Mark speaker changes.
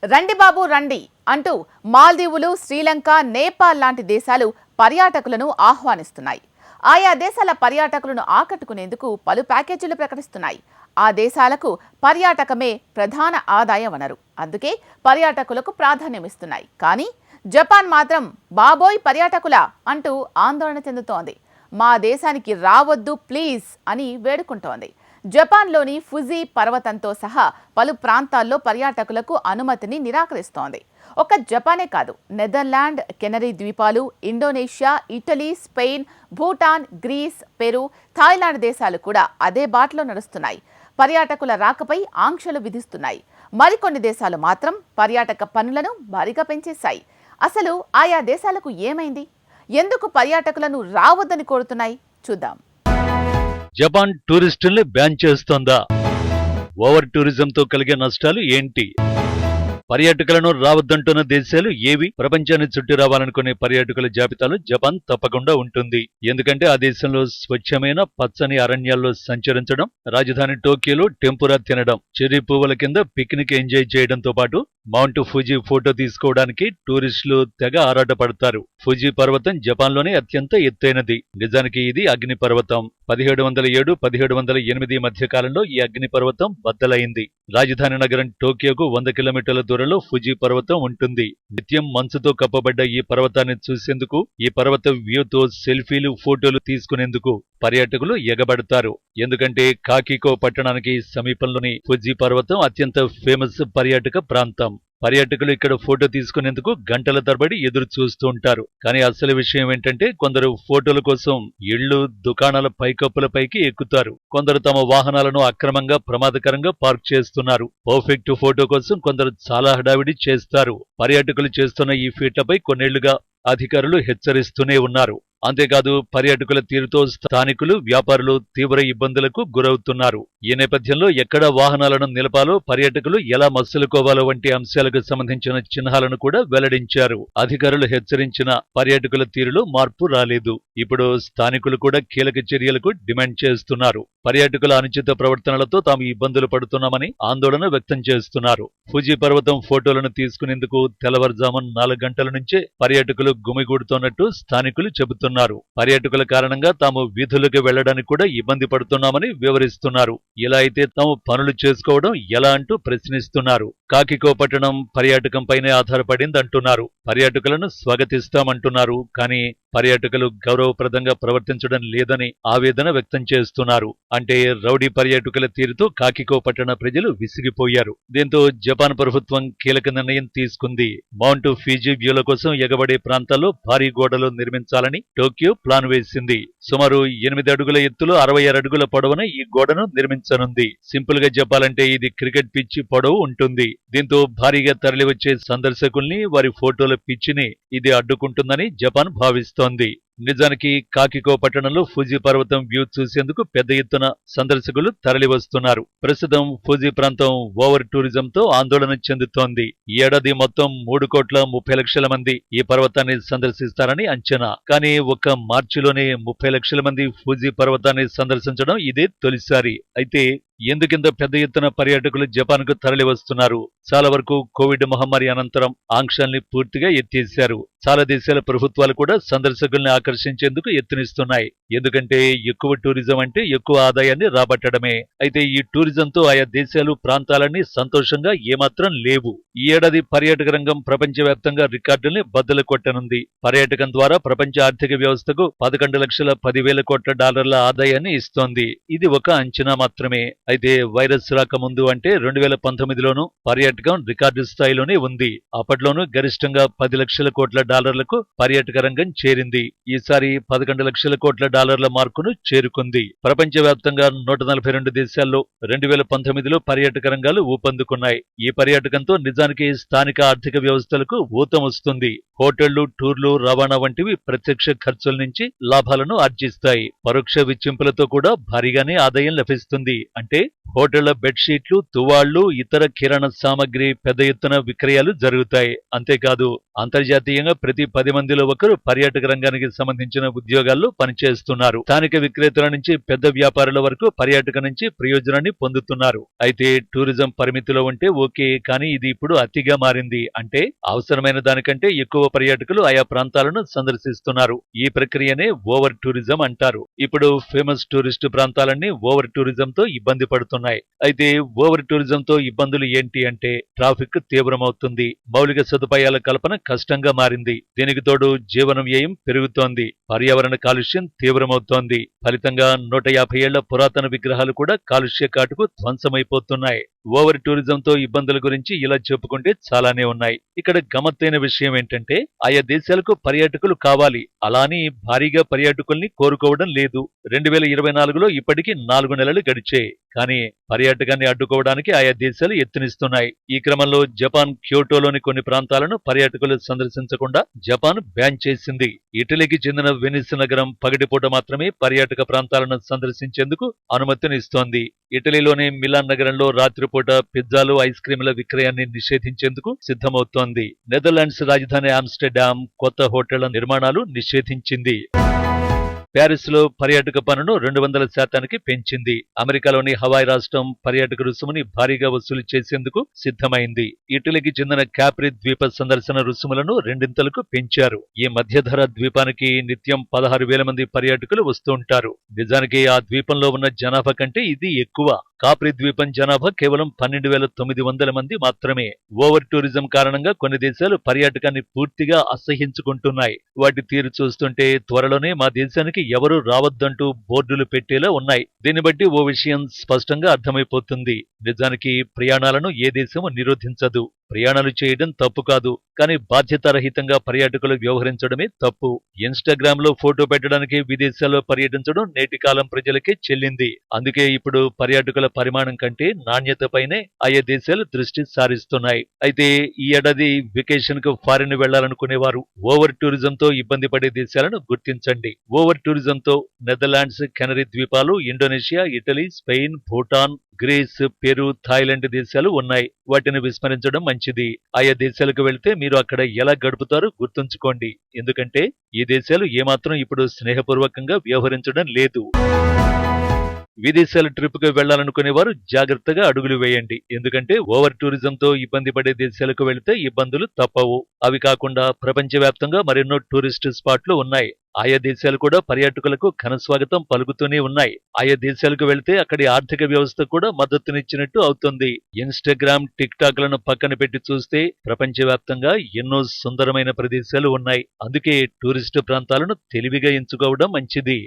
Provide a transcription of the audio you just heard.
Speaker 1: రండి బాబు రండి అంటూ మాల్దీవులు, శ్రీలంక, నేపాల్ లాంటి దేశాలు పర్యాటకులను ఆహ్వానిస్తున్నాయి. ఆయా దేశాల పర్యాటకులను ఆకట్టుకునేందుకు పలు ప్యాకేజీలు ప్రకటిస్తున్నాయి. ఆ దేశాలకు పర్యాటకమే ప్రధాన ఆదాయ వనరు. అందుకే పర్యాటకులకు ప్రాధాన్యమిస్తున్నాయి. కానీ జపాన్ మాత్రం బాబోయ్ పర్యాటకులా అంటూ ఆందోళన చెందుతోంది. మా దేశానికి రావద్దు ప్లీజ్ అని వేడుకుంటోంది. జపాన్లోని ఫుజీ పర్వతంతో సహా పలు ప్రాంతాల్లో పర్యాటకులకు అనుమతిని నిరాకరిస్తోంది. ఒక్క జపానే కాదు, నెదర్లాండ్, కెనరీ ద్వీపాలు, Indonesia, Italy, Spain, Bhutan, Greece, Peru, Thailand దేశాలు కూడా అదే బాటలో నడుస్తున్నాయి. పర్యాటకుల రాకపై ఆంక్షలు విధిస్తున్నాయి. మరికొన్ని దేశాలు మాత్రం పర్యాటక పన్నులను భారీగా పెంచేశాయి. అసలు ఆయా దేశాలకు ఏమైంది? ఎందుకు పర్యాటకులను రావద్దని కోరుతున్నాయి? చూద్దాం.
Speaker 2: జపాన్ టూరిస్టుల్ని బ్యాన్ చేస్తోందా? ఓవర్ టూరిజంతో కలిగే నష్టాలు ఏంటి? పర్యాటకులను రావద్దంటున్న దేశాలు ఏవి? ప్రపంచాన్ని చుట్టి రావాలనుకునే పర్యాటకుల జాబితాలో జపాన్ తప్పకుండా ఉంటుంది. ఎందుకంటే ఆ దేశంలో స్వచ్ఛమైన పచ్చని అరణ్యాల్లో సంచరించడం, రాజధాని టోక్యోలో టెంపురా తినడం, చెర్రీ పువ్వుల కింద పిక్నిక్ ఎంజాయ్ చేయడంతో పాటు మౌంట్ ఫుజీ ఫోటో తీసుకోవడానికి టూరిస్టులు తెగ ఆరాటపడతారు. ఫుజీ పర్వతం జపాన్లోనే అత్యంత ఎత్తైనది. నిజానికి ఇది అగ్నిపర్వతం. 1707, 1708 మధ్య కాలంలో ఈ అగ్నిపర్వతం బద్దలైంది. రాజధాని నగరం టోక్యోకు 100 కిలోమీటర్ల దూరంలో ఫుజీ పర్వతం ఉంటుంది. నిత్యం మంచుతో కప్పబడ్డ ఈ పర్వతాన్ని చూసేందుకు, ఈ పర్వత వ్యూతో సెల్ఫీలు, ఫోటోలు తీసుకునేందుకు పర్యాటకులు ఎగబడతారు. ఎందుకంటే కాకికో పట్టణానికి సమీపంలోని ఫుజీ పర్వతం అత్యంత ఫేమస్ పర్యాటక ప్రాంతం. పర్యాటకులు ఇక్కడ ఫోటో తీసుకునేందుకు గంటల తరబడి ఎదురు చూస్తూ ఉంటారు. కానీ అసలు విషయం ఏంటంటే కొందరు ఫోటోల కోసం ఇళ్లు, దుకాణాల పైకప్పులపైకి ఎక్కుతారు. కొందరు తమ వాహనాలను అక్రమంగా, ప్రమాదకరంగా పార్క్ చేస్తున్నారు. పర్ఫెక్ట్ ఫోటో కోసం కొందరు చాలా హడావిడి చేస్తారు. పర్యాటకులు చేస్తున్న ఈ ఫీట్లపై కొన్నేళ్లుగా అధికారులు హెచ్చరిస్తూనే ఉన్నారు. అంతేకాదు పర్యాటకుల తీరుతో స్థానికులు, వ్యాపారులు తీవ్ర ఇబ్బందులకు గురవుతున్నారు. ఈ నేపథ్యంలో ఎక్కడ వాహనాలను నిలపాలో, పర్యాటకులు ఎలా మసులుకోవాలో వంటి అంశాలకు సంబంధించిన చిహ్నాలను కూడా వెల్లడించారు. అధికారులు హెచ్చరించిన పర్యాటకుల తీరులో మార్పు రాలేదు. ఇప్పుడు స్థానికులు కూడా కీలక చర్యలకు డిమాండ్ చేస్తున్నారు. పర్యాటకుల అనుచిత ప్రవర్తనలతో తాము ఇబ్బందులు పడుతున్నామని ఆందోళన వ్యక్తం చేస్తున్నారు. ఫుజీ పర్వతం ఫోటోలను తీసుకునేందుకు తెల్లవారుజామున 4 గంటల నుంచే పర్యాటకులు గుమిగూడుతున్నట్టు స్థానికులు చెబుతున్నారు. పర్యాటకుల కారణంగా తాము వీధులకు వెళ్లడానికి కూడా ఇబ్బంది పడుతున్నామని వివరిస్తున్నారు. ఇలా అయితే తాము పనులు చేసుకోవడం ఎలా అంటూ ప్రశ్నిస్తున్నారు. కాకికో పట్టణం పర్యాటకంపైనే ఆధారపడిందంటున్నారు. పర్యాటకులను స్వాగతిస్తామంటున్నారు. కానీ పర్యాటకులు గౌరవప్రదంగా ప్రవర్తించడం లేదని ఆవేదన వ్యక్తం చేస్తున్నారు. అంటే రౌడీ పర్యాటకుల తీరుతో కాకికో పట్టణ ప్రజలు విసిగిపోయారు. దీంతో జపాన్ ప్రభుత్వం కీలక నిర్ణయం తీసుకుంది. మౌంట్ ఫిజీ వ్యూల కోసం ఎగబడే ప్రాంతాల్లో భారీ గోడలు నిర్మించాలని టోక్యో ప్లాన్ వేసింది. సుమారు 8 అడుగుల ఎత్తులో 66 అడుగుల పొడవున ఈ గోడను నిర్మించనుంది. సింపుల్ గా చెప్పాలంటే ఇది క్రికెట్ పిచ్ పొడవు ఉంటుంది. దీంతో భారీగా తరలివచ్చే సందర్శకుల్ని, వారి ఫోటోల పిచ్చిని ఇది అడ్డుకుంటుందని జపాన్ భావిస్తోంది. నిజానికి కాకికో పట్టణంలో ఫుజీ పర్వతం వ్యూ చూసేందుకు పెద్ద ఎత్తున సందర్శకులు తరలివస్తున్నారు. ప్రస్తుతం ఫుజీ ప్రాంతం ఓవర్ టూరిజంతో ఆందోళన చెందుతోంది. ఈ ఏడాది మొత్తం 3,30,00,000 మంది ఈ పర్వతాన్ని సందర్శిస్తారని అంచనా. కానీ ఒక్క మార్చిలోనే 30,00,000 మంది ఫుజీ పర్వతాన్ని సందర్శించడం ఇదే తొలిసారి. అయితే ఎందుకింత పెద్ద ఎత్తున పర్యాటకులు జపాన్కు తరలి వస్తున్నారు? చాలా వరకు కోవిడ్ మహమ్మారి అనంతరం ఆంక్షల్ని పూర్తిగా ఎత్తేశారు. చాలా దేశాల ప్రభుత్వాలు కూడా సందర్శకుల్ని ఆకర్షించేందుకు యత్నిస్తున్నాయి. ఎందుకంటే ఎక్కువ టూరిజం అంటే ఎక్కువ ఆదాయాన్ని రాబట్టడమే. అయితే ఈ టూరిజంతో ఆయా దేశాలు, ప్రాంతాలన్నీ సంతోషంగా ఏమాత్రం లేవు. ఈ ఏడాది పర్యాటక రంగం ప్రపంచవ్యాప్తంగా రికార్డుల్ని బద్దలు కొట్టనుంది. పర్యాటకం ద్వారా ప్రపంచ ఆర్థిక వ్యవస్థకు $11,10,00,000 ఆదాయాన్ని ఇస్తోంది. ఇది ఒక అంచనా మాత్రమే. అయితే వైరస్ రాకముందు అంటే 2019లోనూ పర్యాటకం రికార్డు స్థాయిలోనే ఉంది. అప్పట్లోనూ గరిష్టంగా $10,00,00,000 పర్యాటక రంగం చేరింది. ఈసారి $11,00,00,000 మార్కును చేరుకుంది. ప్రపంచవ్యాప్తంగా 142 దేశాల్లో 2019లో పర్యాటక రంగాలు ఊపందుకున్నాయి. ఈ పర్యాటకంతో నిజానికి స్థానిక ఆర్థిక వ్యవస్థలకు ఊతం వస్తుంది. హోటళ్లు, టూర్లు, రవాణా వంటివి ప్రత్యక్ష ఖర్చుల నుంచి లాభాలను ఆర్జిస్తాయి. పరోక్ష వెచ్చింపులతో కూడా భారీగానే ఆదాయం లభిస్తుంది. అంటే హోటళ్ల బెడ్షీట్లు, తువాళ్లు, ఇతర కిరాణా సామగ్రి పెద్ద ఎత్తున విక్రయాలు జరుగుతాయి. అంతేకాదు అంతర్జాతీయంగా ప్రతి 10 మందిలో ఒకరు పర్యాటక రంగానికి సంబంధించిన ఉద్యోగాల్లో పనిచేస్తున్నారు. స్థానిక విక్రేతల నుంచి పెద్ద వ్యాపారుల వరకు పర్యాటక నుంచి ప్రయోజనాన్ని పొందుతున్నారు. అయితే టూరిజం పరిమితిలో ఉంటే ఓకే, కానీ ఇది ఇప్పుడు అతిగా మారింది. అంటే అవసరమైన దానికంటే ఎక్కువ పర్యాటకులు ఆయా ప్రాంతాలను సందర్శిస్తున్నారు. ఈ ప్రక్రియనే ఓవర్ టూరిజం అంటారు. ఇప్పుడు ఫేమస్ టూరిస్టు ప్రాంతాలన్నీ ఓవర్ టూరిజంతో ఇబ్బంది పడుతున్నాయి. అయితే ఓవర్ టూరిజంతో ఇబ్బందులు ఏంటి అంటే ట్రాఫిక్ తీవ్రమవుతుంది, మౌలిక సదుపాయాల కల్పన కష్టంగా మారింది. దీనికి తోడు జీవన వ్యయం పెరుగుతోంది, పర్యావరణ కాలుష్యం తీవ్రమవుతోంది. ఫలితంగా 150 ఏళ్ల పురాతన విగ్రహాలు కూడా కాలుష్య కాటుకు ధ్వంసమైపోతున్నాయి. ఓవర్ టూరిజంతో ఇబ్బందుల గురించి ఇలా చెప్పుకుంటే చాలానే ఉన్నాయి. ఇక్కడ గమ్మత్తైన విషయం ఏంటంటే ఆయా దేశాలకు పర్యాటకులు కావాలి, అలాని భారీగా పర్యాటకుల్ని కోరుకోవడం లేదు. 2024లో ఇప్పటికీ 4 నెలలు గడిచాయి. కానీ పర్యాటకాన్ని అడ్డుకోవడానికి ఆయా దేశాలు యత్నిస్తున్నాయి. ఈ క్రమంలో జపాన్ క్యోటోలోని కొన్ని ప్రాంతాలను పర్యాటకులు సందర్శించకుండా జపాన్ బ్యాన్ చేసింది. ఇటలీకి చెందిన వెనిస్ నగరం పగటిపూట మాత్రమే పర్యాటక ప్రాంతాలను సందర్శించేందుకు అనుమతినిస్తోంది. ఇటలీలోని మిలాన్ నగరంలో రాత్రిపూట పిజ్జాలు, ఐస్ క్రీముల విక్రయాన్ని నిషేధించేందుకు సిద్ధమవుతోంది. నెదర్లాండ్స్ రాజధాని ఆమ్స్టర్డామ్ కొత్త హోటళ్ల నిర్మాణాలు నిషేధించింది. ప్యారిస్ లో పర్యాటక పన్నును 200% పెంచింది. అమెరికాలోని హవాయ్ రాష్ట్రం పర్యాటక రుసుముని భారీగా వసూలు చేసేందుకు సిద్ధమైంది. ఇటలీకి చెందిన క్యాప్రి ద్వీప సందర్శన రుసుములను 2 పెంచారు. ఈ మధ్యధరా ద్వీపానికి నిత్యం 16,000 మంది పర్యాటకులు వస్తూ ఉంటారు. నిజానికి ఆ ద్వీపంలో ఉన్న జనాభా కంటే ఇది ఎక్కువ. కాప్రి ద్వీపం జనాభా కేవలం 12,900 మంది మాత్రమే. ఓవర్ టూరిజం కారణంగా కొన్ని దేశాలు పర్యాటకాన్ని పూర్తిగా అసహ్యించుకుంటున్నాయి. వాటి తీరు చూస్తుంటే త్వరలోనే మా దేశానికి ఎవరూ రావద్దంటూ బోర్డులు పెట్టేలా ఉన్నాయి. దీన్ని బట్టి ఓ విషయం స్పష్టంగా అర్థమైపోతుంది. నిజానికి ప్రయాణాలను ఏ దేశమూ నిరోధించదు. ప్రయాణాలు చేయడం తప్పు కాదు, కానీ బాధ్యతారహితంగా పర్యాటకులు వ్యవహరించడమే తప్పు. ఇన్‌స్టాగ్రామ్ లో ఫోటో పెట్టడానికి విదేశాల్లో పర్యటించడం నేటి కాలం ప్రజలకే చెల్లింది. అందుకే ఇప్పుడు పర్యాటకుల పరిమాణం కంటే నాణ్యతపైనే ఆయా దేశాలు దృష్టి సారిస్తున్నాయి. అయితే ఈ ఏడాది వెకేషన్ కు ఫారిన్ వెళ్లాలనుకునేవారు ఓవర్ టూరిజంతో ఇబ్బంది పడే దేశాలను గుర్తించండి. ఓవర్ టూరిజంతో నెదర్లాండ్స్, కెనరీ ద్వీపాలు, Indonesia, Italy, Spain, Bhutan, Greece, Peru, Thailand దేశాలు ఉన్నాయి. వాటిని విస్మరించడం మంచిది. ఆయా దేశాలకు వెళ్తే మీరు అక్కడ ఎలా గడుపుతారో గుర్తుంచుకోండి. ఎందుకంటే ఈ దేశాలు ఏమాత్రం ఇప్పుడు స్నేహపూర్వకంగా వ్యవహరించడం లేదు. విదేశాల ట్రిప్కు వెళ్లాలనుకునే వారు జాగ్రత్తగా అడుగులు వేయండి. ఎందుకంటే ఓవర్ టూరిజంతో ఇబ్బంది పడే దేశాలకు వెళితే ఇబ్బందులు తప్పవు. అవి కాకుండా ప్రపంచవ్యాప్తంగా మరెన్నో టూరిస్ట్ స్పాట్లు ఉన్నాయి. ఆయా దేశాలు కూడా పర్యాటకులకు ఘనస్వాగతం పలుకుతూనే ఉన్నాయి. ఆయా దేశాలకు వెళితే అక్కడి ఆర్థిక వ్యవస్థ కూడా మద్దతునిచ్చినట్టు అవుతుంది. ఇన్‌స్టాగ్రామ్, టిక్ టాక్ లను పక్కన పెట్టి చూస్తే ప్రపంచవ్యాప్తంగా ఎన్నో సుందరమైన ప్రదేశాలు ఉన్నాయి. అందుకే టూరిస్టు ప్రాంతాలను తెలివిగా ఎంచుకోవడం మంచిది.